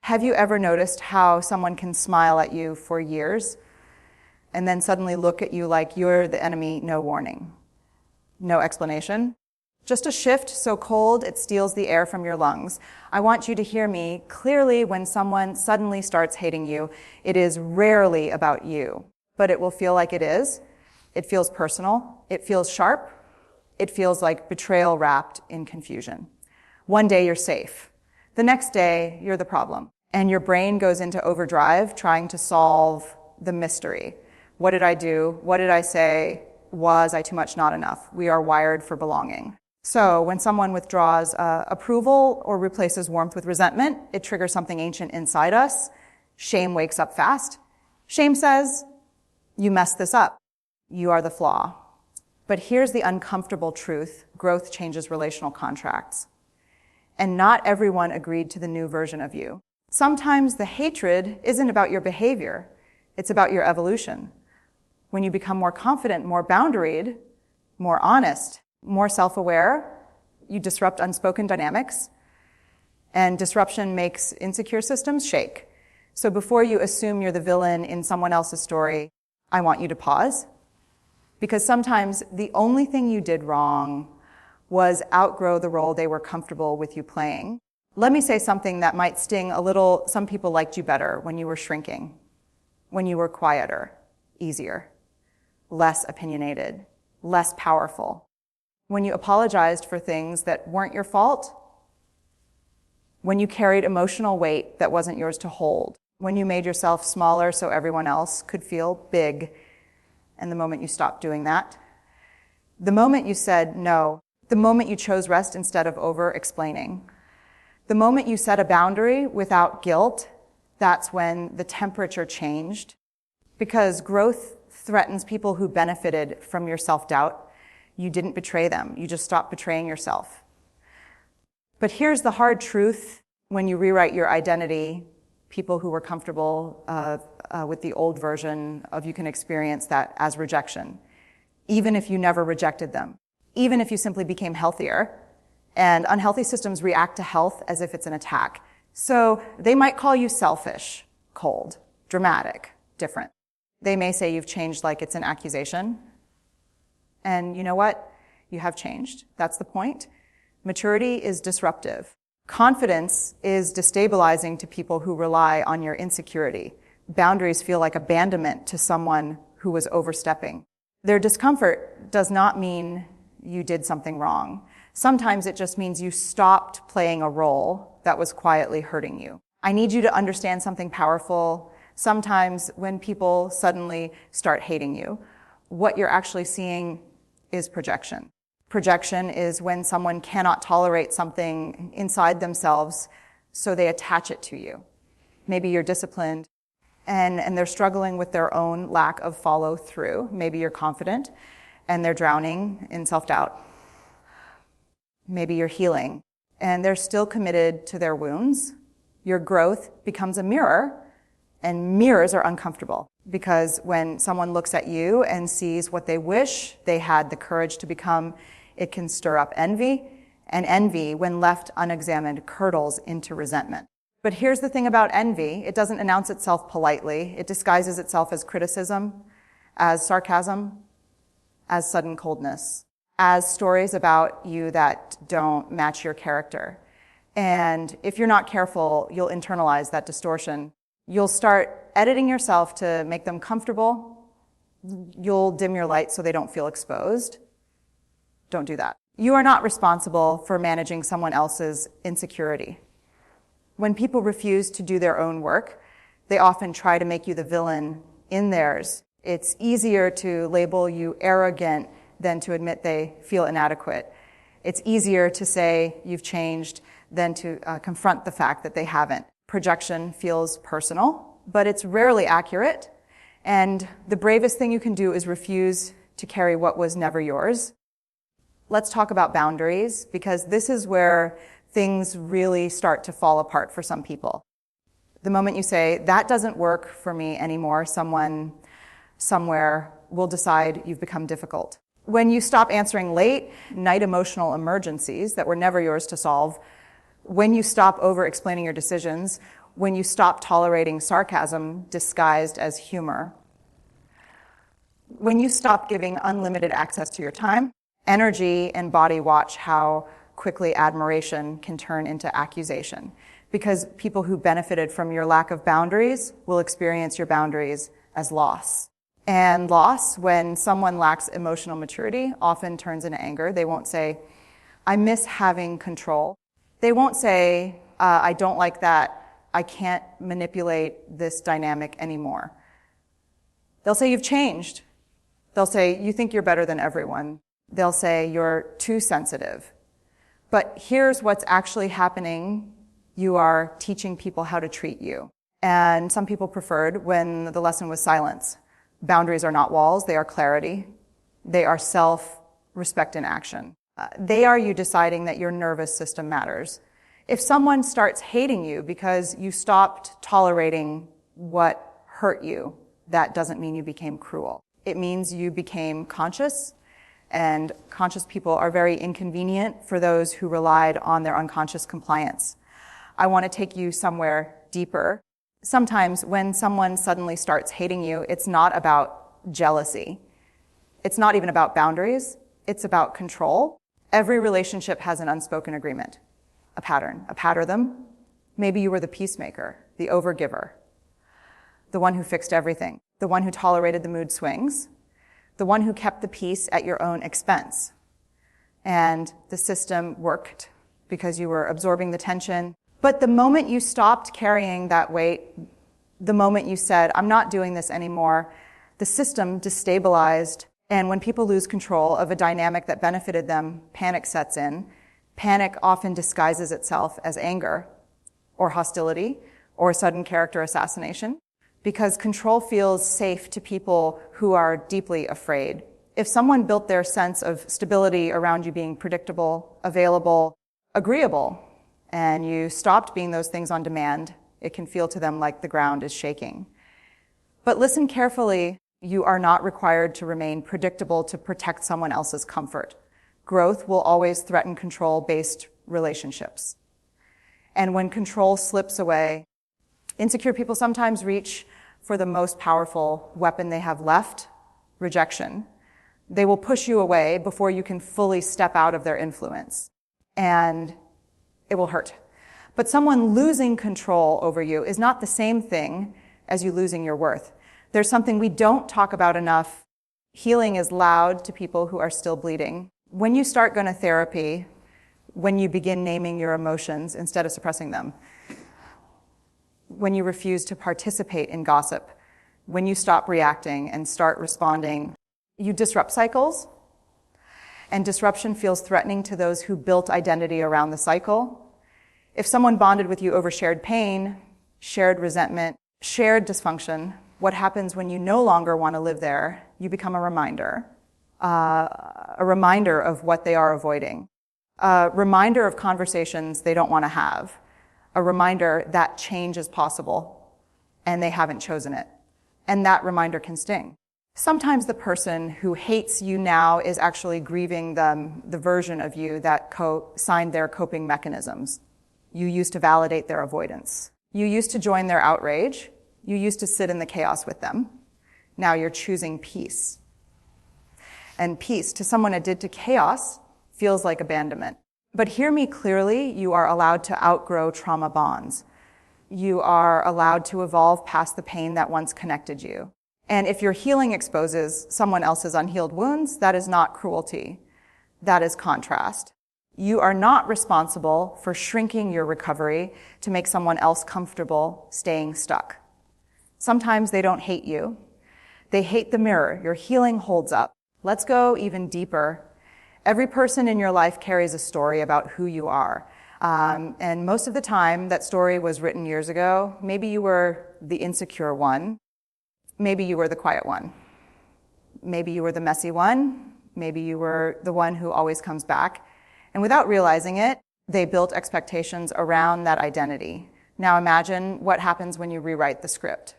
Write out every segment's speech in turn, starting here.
Have you ever noticed how someone can smile at you for years and then suddenly look at you like you're the enemy, no warning, no explanation? Just a shift so cold it steals the air from your lungs. I want you to hear me clearly. When someone suddenly starts hating you, it is rarely about you, but it will feel like it is. It feels personal. It feels sharp. It feels like betrayal wrapped in confusion. One day you're safe. The next day, you're the problem. And your brain goes into overdrive trying to solve the mystery. What did I do? What did I say? Was I too much, not enough? We are wired for belonging. So when someone withdraws approval or replaces warmth with resentment, it triggers something ancient inside us. Shame wakes up fast. Shame says, you messed this up. You are the flaw. But here's the uncomfortable truth. Growth changes relational contracts. And not everyone agreed to the new version of you. Sometimes the hatred isn't about your behavior. It's about your evolution. When you become more confident, more boundaried, more honest, more self-aware, you disrupt unspoken dynamics, and disruption makes insecure systems shake. So before you assume you're the villain in someone else's story, I want you to pause, because sometimes the only thing you did wrong was outgrow the role they were comfortable with you playing. Let me say something that might sting a little. Some people liked you better when you were shrinking, when you were quieter, easier, less opinionated, less powerful, when you apologized for things that weren't your fault, when you carried emotional weight that wasn't yours to hold, when you made yourself smaller so everyone else could feel big. And the moment you stopped doing that, the moment you said no, the moment you chose rest instead of over-explaining, the moment you set a boundary without guilt, that's when the temperature changed. Because growth threatens people who benefited from your self-doubt. You didn't betray them. You just stopped betraying yourself. But here's the hard truth. When you rewrite your identity, people who were comfortable with the old version of you can experience that as rejection, even if you never rejected them, even if you simply became healthier. And unhealthy systems react to health as if it's an attack. So they might call you selfish, cold, dramatic, different. They may say you've changed like it's an accusation. And you know what? You have changed. That's the point. Maturity is disruptive. Confidence is destabilizing to people who rely on your insecurity. Boundaries feel like abandonment to someone who was overstepping. Their discomfort does not mean you did something wrong. Sometimes it just means you stopped playing a role that was quietly hurting you. I need you to understand something powerful. Sometimes when people suddenly start hating you, what you're actually seeing is projection. Projection is when someone cannot tolerate something inside themselves, so they attach it to you. Maybe you're disciplined, and they're struggling with their own lack of follow through. Maybe you're confident, and they're drowning in self-doubt. Maybe you're healing, and they're still committed to their wounds. Your growth becomes a mirror, and mirrors are uncomfortable. Because when someone looks at you and sees what they wish they had the courage to become, it can stir up envy. And envy, when left unexamined, curdles into resentment. But here's the thing about envy. It doesn't announce itself politely. It disguises itself as criticism, as sarcasm, as sudden coldness, as stories about you that don't match your character. And if you're not careful, you'll internalize that distortion. You'll start editing yourself to make them comfortable. You'll dim your light so they don't feel exposed. Don't do that. You are not responsible for managing someone else's insecurity. When people refuse to do their own work, they often try to make you the villain in theirs. It's easier to label you arrogant than to admit they feel inadequate. It's easier to say you've changed than to confront the fact that they haven't. Projection feels personal, but it's rarely accurate. And the bravest thing you can do is refuse to carry what was never yours. Let's talk about boundaries, because this is where things really start to fall apart for some people. The moment you say, that doesn't work for me anymore, someone somewhere will decide you've become difficult. When you stop answering late night emotional emergencies that were never yours to solve, when you stop over-explaining your decisions, when you stop tolerating sarcasm disguised as humor, when you stop giving unlimited access to your time, energy, and body, watch how quickly admiration can turn into accusation. Because people who benefited from your lack of boundaries will experience your boundaries as loss. And loss, when someone lacks emotional maturity, often turns into anger. They won't say, I miss having control. They won't say, I don't like that. I can't manipulate this dynamic anymore. They'll say, you've changed. They'll say, you think you're better than everyone. They'll say, you're too sensitive. But here's what's actually happening. You are teaching people how to treat you. And some people preferred when the lesson was silence. Boundaries are not walls, they are clarity. They are self-respect in action. They are you deciding that your nervous system matters. If someone starts hating you because you stopped tolerating what hurt you, that doesn't mean you became cruel. It means you became conscious, and conscious people are very inconvenient for those who relied on their unconscious compliance. I want to take you somewhere deeper. Sometimes when someone suddenly starts hating you, it's not about jealousy. It's not even about boundaries. It's about control. Every relationship has an unspoken agreement, a pattern. Them. Maybe you were the peacemaker, the overgiver, the one who fixed everything, the one who tolerated the mood swings, the one who kept the peace at your own expense. And the system worked because you were absorbing the tension. But the moment you stopped carrying that weight, the moment you said, I'm not doing this anymore, the system destabilized. And when people lose control of a dynamic that benefited them, panic sets in. Panic often disguises itself as anger or hostility or sudden character assassination, because control feels safe to people who are deeply afraid. If someone built their sense of stability around you being predictable, available, agreeable, and you stopped being those things on demand, it can feel to them like the ground is shaking. But listen carefully, you are not required to remain predictable to protect someone else's comfort. Growth will always threaten control-based relationships. And when control slips away, insecure people sometimes reach for the most powerful weapon they have left, rejection. They will push you away before you can fully step out of their influence. And it will hurt. But someone losing control over you is not the same thing as you losing your worth. There's something we don't talk about enough. Healing is loud to people who are still bleeding. When you start going to therapy, when you begin naming your emotions instead of suppressing them, when you refuse to participate in gossip, when you stop reacting and start responding, you disrupt cycles. And disruption feels threatening to those who built identity around the cycle. If someone bonded with you over shared pain, shared resentment, shared dysfunction, what happens when you no longer want to live there? You become a reminder of what they are avoiding, a reminder of conversations they don't want to have, a reminder that change is possible and they haven't chosen it. And that reminder can sting. Sometimes the person who hates you now is actually grieving the version of you that signed their coping mechanisms. You used to validate their avoidance. You used to join their outrage. You used to sit in the chaos with them. Now you're choosing peace. And peace, to someone addicted to chaos, feels like abandonment. But hear me clearly, you are allowed to outgrow trauma bonds. You are allowed to evolve past the pain that once connected you. And if your healing exposes someone else's unhealed wounds, that is not cruelty. That is contrast. You are not responsible for shrinking your recovery to make someone else comfortable staying stuck. Sometimes they don't hate you. They hate the mirror. Your healing holds up. Let's go even deeper. Every person in your life carries a story about who you are. And most of the time, that story was written years ago. Maybe you were the insecure one. Maybe you were the quiet one. Maybe you were the messy one. Maybe you were the one who always comes back. And without realizing it, they built expectations around that identity. Now imagine what happens when you rewrite the script.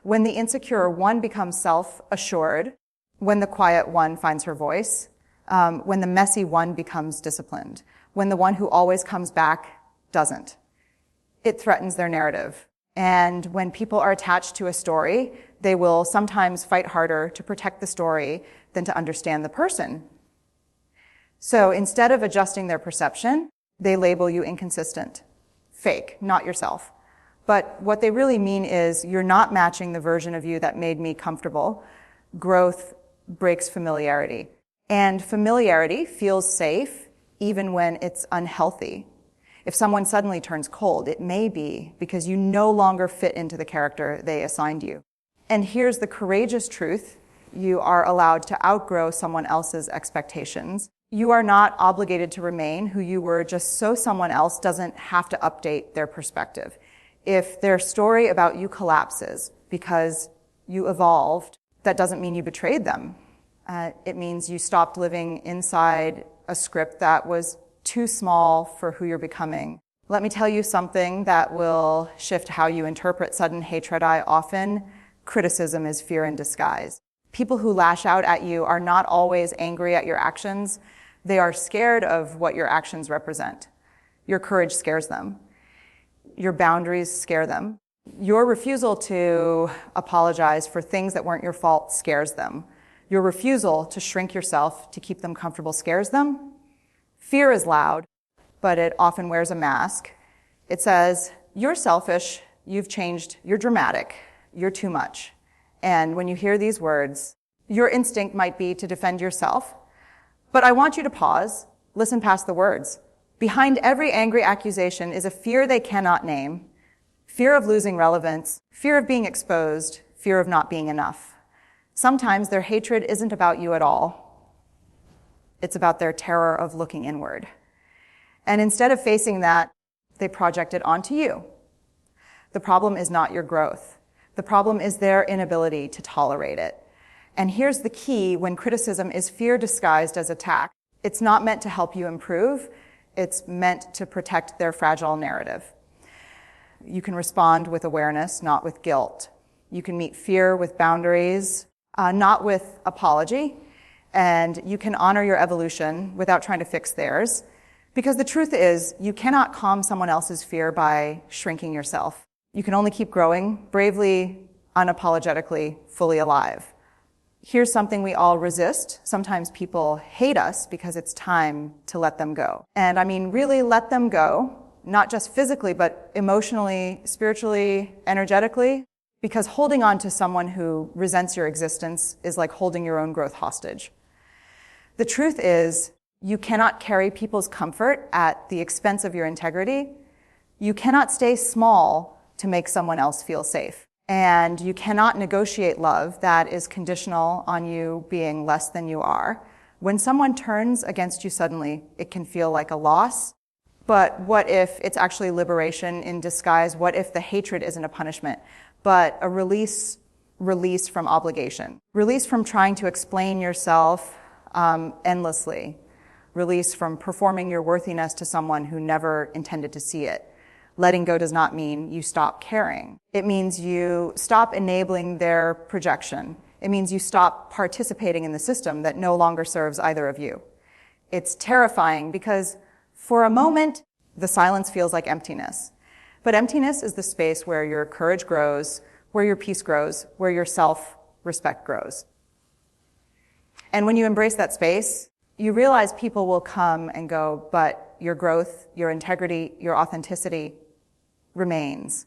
When the insecure one becomes self-assured, when the quiet one finds her voice, when the messy one becomes disciplined, when the one who always comes back doesn't. it threatens their narrative. And when people are attached to a story, they will sometimes fight harder to protect the story than to understand the person. So instead of adjusting their perception, they label you inconsistent, fake, not yourself. But what they really mean is you're not matching the version of you that made me comfortable. Growth breaks familiarity. And familiarity feels safe even when it's unhealthy. If someone suddenly turns cold, it may be because you no longer fit into the character they assigned you. And here's the courageous truth. You are allowed to outgrow someone else's expectations. You are not obligated to remain who you were just so someone else doesn't have to update their perspective. If their story about you collapses because you evolved, that doesn't mean you betrayed them. It means you stopped living inside a script that was too small for who you're becoming. Let me tell you something that will shift how you interpret sudden hatred. Often criticism is fear in disguise. People who lash out at you are not always angry at your actions. They are scared of what your actions represent. Your courage scares them. Your boundaries scare them. Your refusal to apologize for things that weren't your fault scares them. Your refusal to shrink yourself to keep them comfortable scares them. Fear is loud, but it often wears a mask. It says, you're selfish, you've changed, you're dramatic, you're too much. And when you hear these words, your instinct might be to defend yourself. But I want you to pause, listen past the words. Behind every angry accusation is a fear they cannot name, fear of losing relevance, fear of being exposed, fear of not being enough. Sometimes their hatred isn't about you at all. It's about their terror of looking inward. And instead of facing that, they project it onto you. The problem is not your growth. The problem is their inability to tolerate it. And here's the key when criticism is fear disguised as attack. It's not meant to help you improve. It's meant to protect their fragile narrative. You can respond with awareness, not with guilt. You can meet fear with boundaries, not with apology. And you can honor your evolution without trying to fix theirs. Because the truth is, you cannot calm someone else's fear by shrinking yourself. You can only keep growing, bravely, unapologetically, fully alive. Here's something we all resist. Sometimes people hate us because it's time to let them go. And I mean, really let them go, not just physically, but emotionally, spiritually, energetically. Because holding on to someone who resents your existence is like holding your own growth hostage. The truth is, you cannot carry people's comfort at the expense of your integrity. You cannot stay small to make someone else feel safe. And you cannot negotiate love that is conditional on you being less than you are. When someone turns against you suddenly, it can feel like a loss. But what if it's actually liberation in disguise? What if the hatred isn't a punishment, but a release from obligation? Release from trying to explain yourself endlessly. Release from performing your worthiness to someone who never intended to see it. Letting go does not mean you stop caring. It means you stop enabling their projection. It means you stop participating in the system that no longer serves either of you. It's terrifying because for a moment, the silence feels like emptiness. But emptiness is the space where your courage grows, where your peace grows, where your self-respect grows. And when you embrace that space, you realize people will come and go, but your growth, your integrity, your authenticity remains.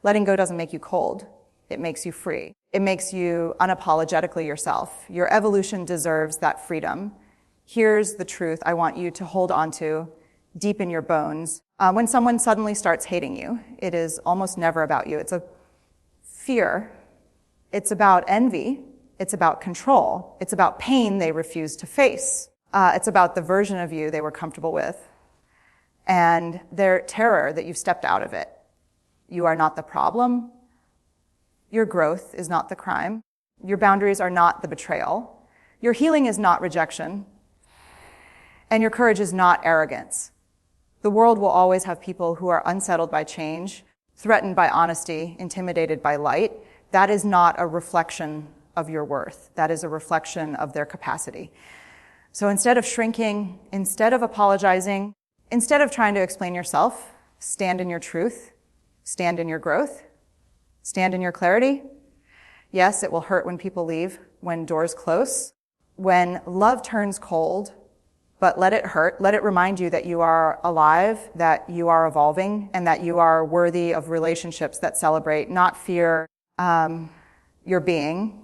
Letting go doesn't make you cold. It makes you free. It makes you unapologetically yourself. Your evolution deserves that freedom. Here's the truth I want you to hold on to deep in your bones. When someone suddenly starts hating you, it is almost never about you. It's a fear. It's about envy. It's about control. It's about pain they refuse to face. It's about the version of you they were comfortable with and their terror that you've stepped out of it. You are not the problem. Your growth is not the crime. Your boundaries are not the betrayal. Your healing is not rejection. And your courage is not arrogance. The world will always have people who are unsettled by change, threatened by honesty, intimidated by light. That is not a reflection of your worth. That is a reflection of their capacity. So instead of shrinking, instead of apologizing, instead of trying to explain yourself, stand in your truth. stand in your growth, stand in your clarity. Yes, it will hurt when people leave, when doors close, when love turns cold, but let it hurt. Let it remind you that you are alive, that you are evolving, and that you are worthy of relationships that celebrate, not fear, your being.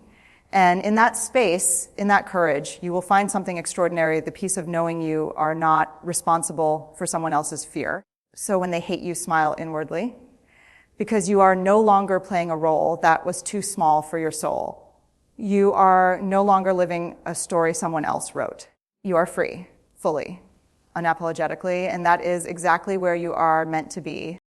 And in that space, in that courage, you will find something extraordinary, the peace of knowing you are not responsible for someone else's fear. So when they hate you, smile inwardly, because you are no longer playing a role that was too small for your soul. You are no longer living a story someone else wrote. You are free, fully, unapologetically, and that is exactly where you are meant to be.